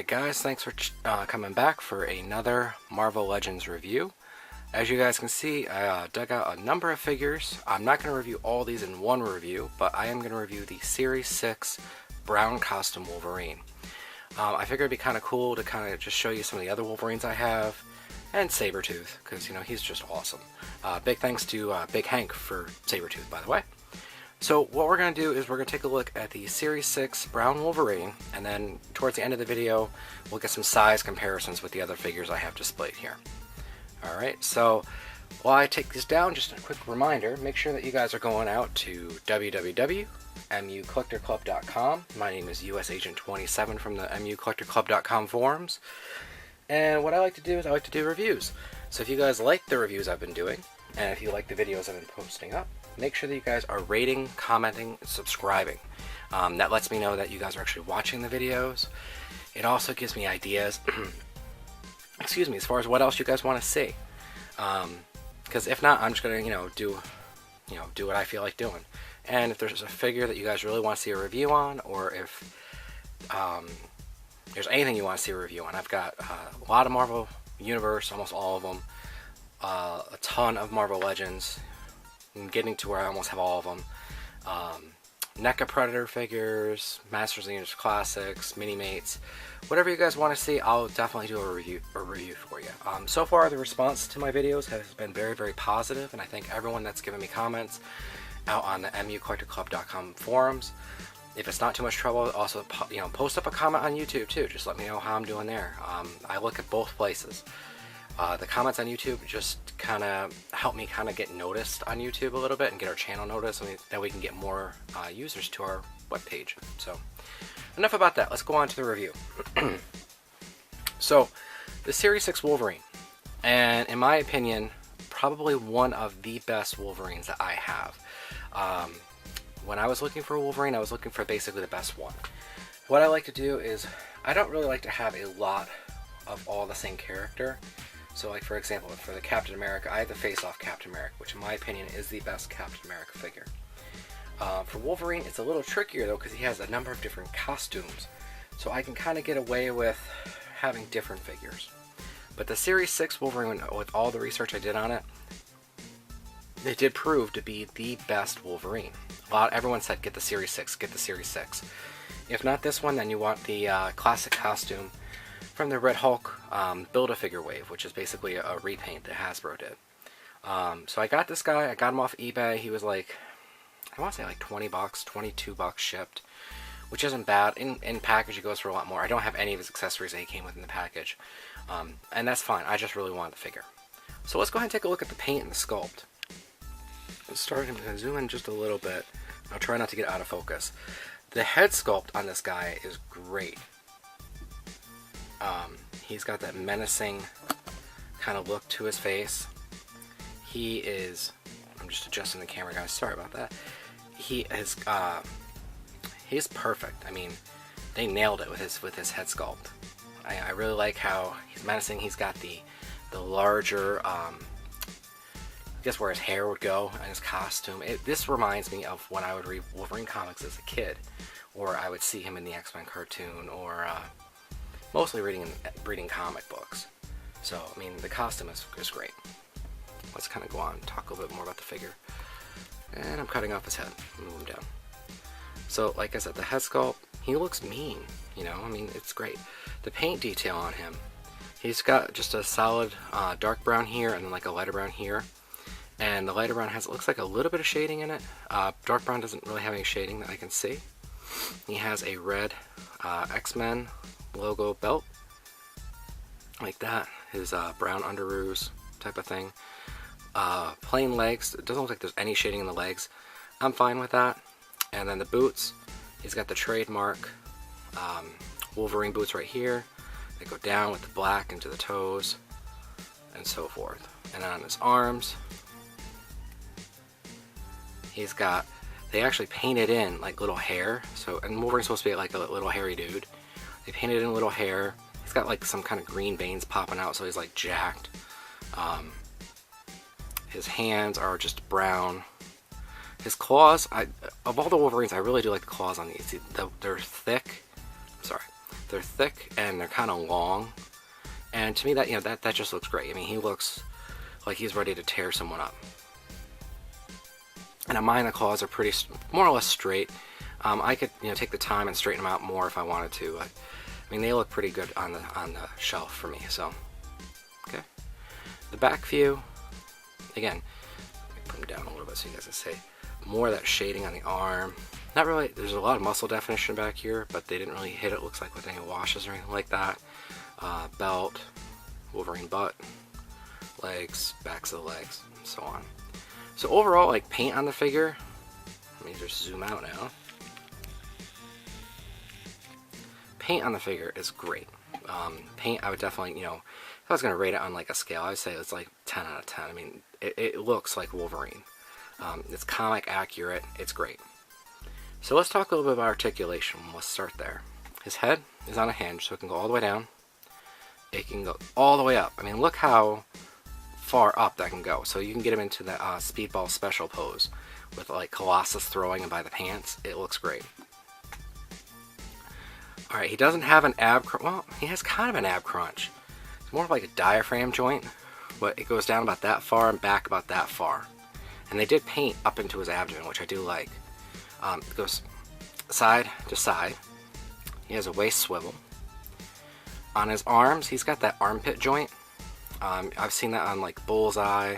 Alright guys, thanks for coming back for another Marvel Legends review. As you guys can see, I dug out a number of figures. I'm not going to review all these in one review, but I am going to review the Series 6 Brown Costume Wolverine. I figured it'd be kind of cool to kind of just show you some of the other Wolverines I have, and Sabretooth, because you know, he's just awesome. Big thanks to Big Hank for Sabretooth, by the way. So what we're going to do is we're going to take a look at the Series 6 Brown Wolverine, and then towards the end of the video we'll get some size comparisons with the other figures I have displayed here. Alright, so while I take this down, just a quick reminder, make sure that you guys are going out to www.mucollectorclub.com. My name is US Agent 27 from the mucollectorclub.com forums, and what I like to do is I like to do reviews. So if you guys like the reviews I've been doing, and if you like the videos I've been posting up, make sure that you guys are rating, commenting, and subscribing. That lets me know that you guys are actually watching the videos. It also gives me ideas excuse me, as far as what else you guys want to see. Because if not, I'm just gonna do what I feel like doing. And if there's a figure that you guys really want to see a review on, or if there's anything you want to see a review on, I've got a lot of Marvel Universe, almost all of them, a ton of Marvel Legends. I'm getting to where I almost have all of them. NECA Predator figures, Masters of the Universe Classics, Mini-Mates, whatever you guys want to see, I'll definitely do a review for you. So far, the response to my videos has been very, very positive, and I thank everyone that's given me comments out on the mucollectorclub.com forums. If it's not too much trouble, also post up a comment on YouTube too. Just let me know how I'm doing there. I look at both places. The comments on YouTube just kind of help me get noticed on YouTube a little bit and get our channel noticed, and that we can get more users to our webpage. So enough about that. Let's go on to the review. So the Series 6 Wolverine, and in my opinion, probably one of the best Wolverines that I have. When I was looking for a Wolverine, I was looking for basically the best one. What I like to do is, I don't really like to have a lot of all the same character. So like, for example, for the Captain America, I have the face-off Captain America, which in my opinion is the best Captain America figure. For Wolverine, it's a little trickier though, because he has a number of different costumes. So I can kind of get away with having different figures. But the Series 6 Wolverine, with all the research I did on it, it did prove to be the best Wolverine. Everyone said, get the Series 6, get the Series 6. If not this one, then you want the classic costume from the Red Hulk Build-A-Figure wave, which is basically a repaint that Hasbro did. So I got this guy, I got him off eBay. He was like, I want to say like 20 bucks, 22 bucks shipped, which isn't bad. In package it goes for a lot more. I don't have any of his accessories that he came with in the package, and that's fine. I just really wanted the figure. So let's go ahead and take a look at the paint and the sculpt. Let's start, I'm going to zoom in just a little bit. I'll try not to get out of focus. The head sculpt on this guy is great. He's got that menacing kind of look to his face. He is, I'm just adjusting the camera, guys, sorry about that. He is, he's perfect. I mean, they nailed it with his head sculpt. I really like how he's menacing. He's got the larger, I guess where his hair would go and his costume. This reminds me of when I would read Wolverine comics as a kid, or I would see him in the X-Men cartoon, or mostly reading comic books. So, I mean, the costume is great. Let's kind of go on and talk a little bit more about the figure. And I'm cutting off his head. Move him down. So, like I said, the head sculpt, he looks mean, I mean, it's great. The paint detail on him, he's got just a solid dark brown here, and then like a lighter brown here. And the lighter brown looks like a little bit of shading in it. Dark brown doesn't really have any shading that I can see. He has a red X-Men logo belt, like that. His brown underoos type of thing. Plain legs. It doesn't look like there's any shading in the legs. I'm fine with that. And then the boots, he's got the trademark Wolverine boots right here. They go down with the black into the toes, and so forth. And then on his arms, he's got, they actually painted in like little hair. So, and Wolverine's supposed to be like a little hairy dude. They painted in little hair. He's got like some kind of green veins popping out, so he's like jacked. His hands are just brown. His claws, of all the Wolverines, I really do like the claws on these. They're thick. Sorry. They're thick and they're kind of long, and to me that, you know, that just looks great. I mean, he looks like he's ready to tear someone up. And on mine, the claws are pretty more or less straight. I could, you know, take the time and straighten them out more if I wanted to. I mean, they look pretty good on the shelf for me. So, okay. The back view, again, let me put them down a little bit so you guys can see more of that shading on the arm. Not really. There's a lot of muscle definition back here, but they didn't really hit it. Looks like with any washes or anything like that. Belt, Wolverine butt, legs, backs of the legs, and so on. So overall, like, paint on the figure. Let me just zoom out now. Paint on the figure is great. Paint, I would definitely, you know, if I was going to rate it on like a scale, I would say it's like 10 out of 10. I mean, it looks like Wolverine. It's comic accurate. It's great. So let's talk a little bit about articulation. Let's start there. His head is on a hinge, so it can go all the way down. It can go all the way up. I mean, look how far up that can go. So you can get him into the speedball special pose with like Colossus throwing him by the pants. It looks great. Alright, he doesn't have an ab crunch. Well, he has kind of an ab crunch. It's more of like a diaphragm joint, but it goes down about that far and back about that far. And they did paint up into his abdomen, which I do like. It goes side to side. He has a waist swivel. On his arms, he's got that armpit joint. I've seen that on like Bullseye,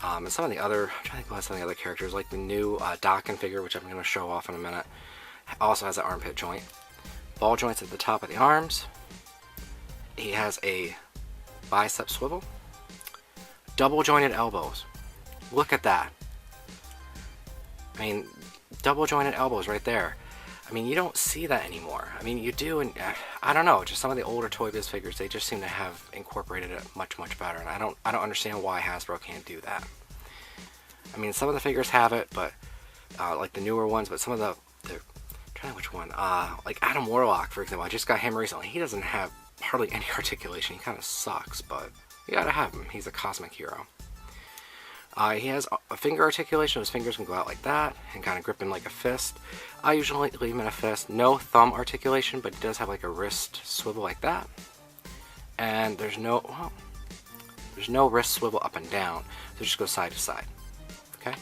and some of the other, I'm trying to think about some of the other characters, like the new Dokken figure, which I'm going to show off in a minute, also has an armpit joint. Ball joints at the top of the arms. He has a bicep swivel. Double jointed elbows. Look at that. I mean, double jointed elbows right there. I mean, you don't see that anymore. I mean, you do, and I don't know, just some of the older Toy Biz figures, they just seem to have incorporated it much, much better, and I don't understand why Hasbro can't do that. I mean, some of the figures have it, but like the newer ones, but some of the I'm trying to which one, like Adam Warlock, for example. I just got him recently. He doesn't have hardly any articulation. He kind of sucks, but you gotta have him. He's a cosmic hero. He has a finger articulation. His fingers can go out like that and kind of grip him like a fist. I usually leave him in a fist. No thumb articulation, but he does have like a wrist swivel like that. And there's no wrist swivel up and down. So it just goes side to side. Okay.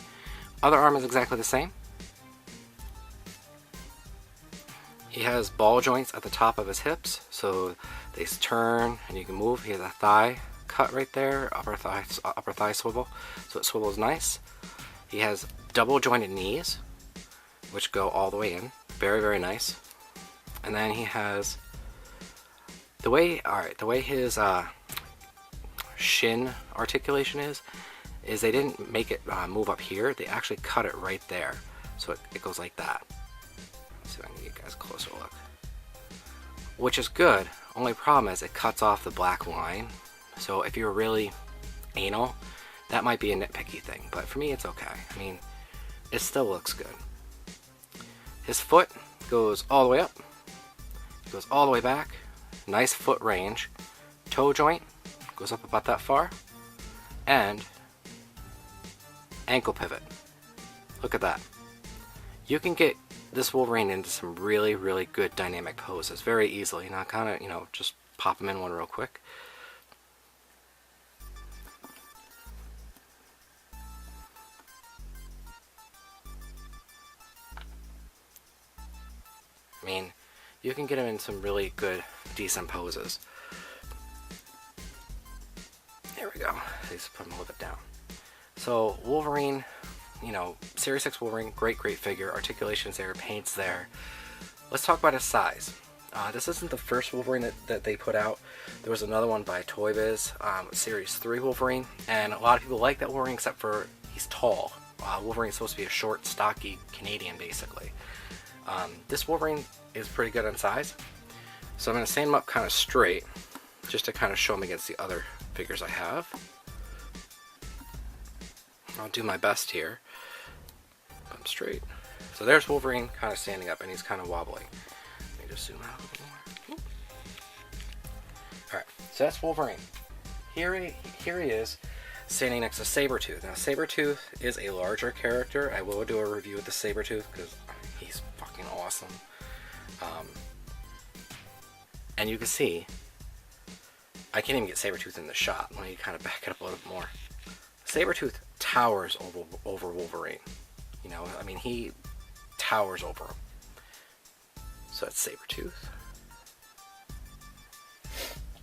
Other arm is exactly the same. He has ball joints at the top of his hips, so they turn and you can move. He has a thigh cut right there, upper thigh swivel, so it swivels nice. He has double jointed knees, which go all the way in, very, very nice. And then he has the way his shin articulation is they didn't make it move up here. They actually cut it right there, so it goes like that. Let's see if I can get you guys a closer look. Which is good. Only problem is it cuts off the black line. So if you're really anal, that might be a nitpicky thing. But for me, it's okay. I mean, it still looks good. His foot goes all the way up. Goes all the way back. Nice foot range. Toe joint goes up about that far. And ankle pivot. Look at that. You can get this Wolverine into some really, really good dynamic poses very easily. Now, kind of, just pop him in one real quick. I mean, you can get him in some really good, decent poses. There we go. Let's put him a little bit down. So, Wolverine, Series 6 Wolverine, great figure. Articulation's there, paint's there. Let's talk about his size. This isn't the first Wolverine that they put out. There was another one by Toy Biz, Series 3 Wolverine, and a lot of people like that Wolverine except for he's tall. Wolverine's supposed to be a short, stocky Canadian, basically. This Wolverine is pretty good on size, so I'm going to stand him up kind of straight, just to kind of show him against the other figures I have. I'll do my best here. Put him straight. So there's Wolverine kind of standing up, and he's kind of wobbling. Let me just zoom out a little more. Alright, so that's Wolverine. Here he is, standing next to Sabretooth. Now, Sabretooth is a larger character. I will do a review of the Sabretooth, because he's fucking awesome. And you can see, I can't even get Sabretooth in the shot. Let me kind of back it up a little bit more. Sabretooth towers over Wolverine. You know, I mean, he towers over him. So that's Sabretooth.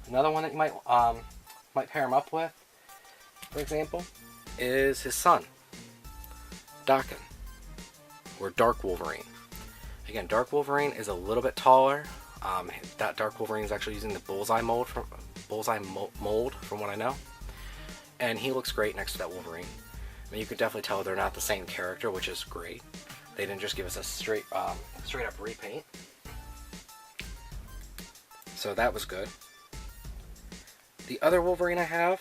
Another one that you might pair him up with, for example, is his son, Daken, or Dark Wolverine. Again, Dark Wolverine is a little bit taller. That Dark Wolverine is actually using the bullseye mold from what I know, and he looks great next to that Wolverine. I mean, you could definitely tell they're not the same character, which is great. They didn't just give us a straight up repaint, so that was good. The other Wolverine I have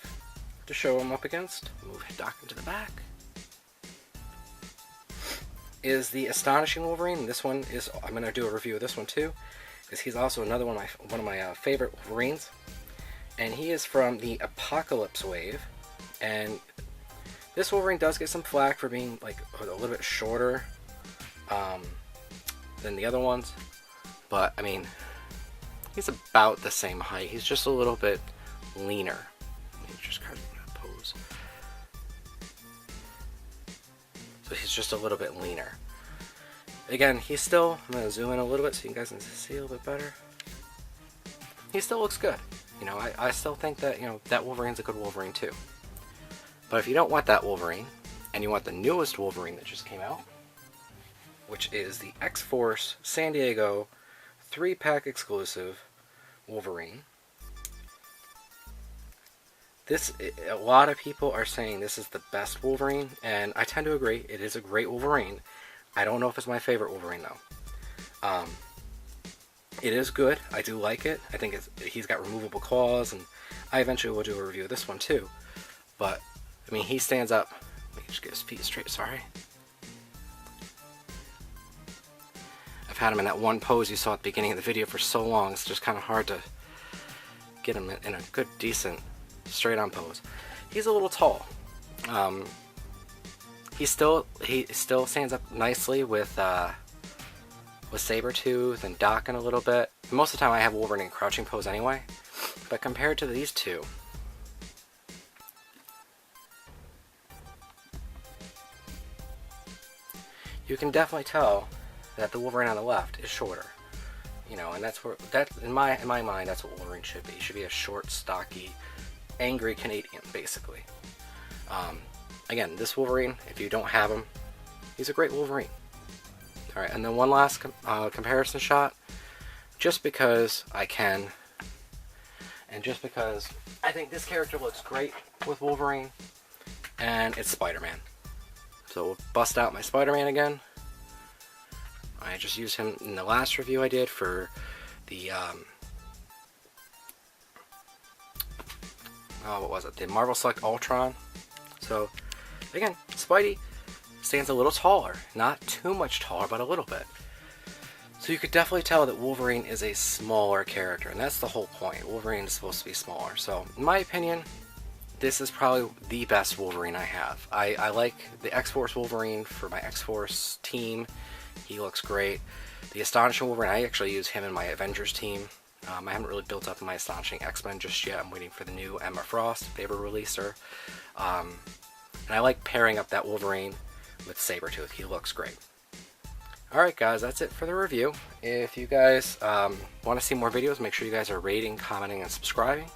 to show him up against, move Daken to the back, is the Astonishing Wolverine. This one is, I'm going to do a review of this one too, because he's also another one of my favorite Wolverines, and he is from the Apocalypse wave. And this Wolverine does get some flack for being like a little bit shorter than the other ones, but I mean, he's about the same height. He's just a little bit leaner. Let me just kind of pose. So he's just a little bit leaner. Again, he's still, I'm going to zoom in a little bit so you guys can see a little bit better. He still looks good. You know, I still think that, you know, that Wolverine's a good Wolverine too. But if you don't want that Wolverine, and you want the newest Wolverine that just came out, which is the X-Force San Diego 3-pack exclusive Wolverine. A lot of people are saying this is the best Wolverine, and I tend to agree. It is a great Wolverine. I don't know if it's my favorite Wolverine though. It is good. I do like it. I think he's got removable claws, and I eventually will do a review of this one too. But I mean, he stands up. Let me just get his feet straight. Sorry. I've had him in that one pose you saw at the beginning of the video for so long. It's just kind of hard to get him in a good, decent, straight-on pose. He's a little tall. He still stands up nicely with Sabretooth and Daken a little bit. Most of the time I have Wolverine in crouching pose anyway, but compared to these two, you can definitely tell that the Wolverine on the left is shorter. You know, and that's in my mind, that's what Wolverine should be. He should be a short, stocky, angry Canadian, basically. Again, this Wolverine, if you don't have him, he's a great Wolverine. Alright, and then one last comparison shot, just because I can, and just because I think this character looks great with Wolverine, and it's Spider-Man. So we'll bust out my Spider-Man again. I just used him in the last review I did for the, what was it? The Marvel Select Ultron. So, again, Spidey stands a little taller. Not too much taller, but a little bit. So you could definitely tell that Wolverine is a smaller character, and that's the whole point. Wolverine is supposed to be smaller. So, in my opinion, this is probably the best Wolverine I have. I like the X-Force Wolverine for my X-Force team. He looks great. The Astonishing Wolverine, I actually use him in my Avengers team. I haven't really built up my Astonishing X-Men just yet. I'm waiting for the new Emma Frost, if they ever release her. And I like pairing up that Wolverine with Sabretooth. He looks great. Alright guys, that's it for the review. If you guys want to see more videos, make sure you guys are rating, commenting, and subscribing.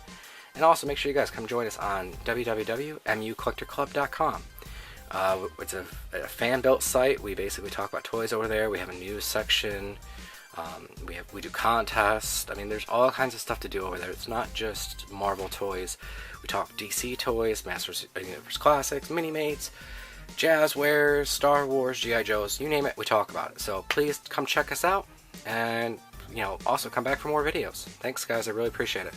And also make sure you guys come join us on www.mucollectorclub.com. It's a fan-built site. We basically talk about toys over there. We have a news section. We do contests. I mean, there's all kinds of stuff to do over there. It's not just Marvel toys. We talk DC toys, Masters of the Universe Classics, Mini-Mates, Jazzwares, Star Wars, G.I. Joes, you name it, we talk about it. So please come check us out, and also come back for more videos. Thanks guys, I really appreciate it.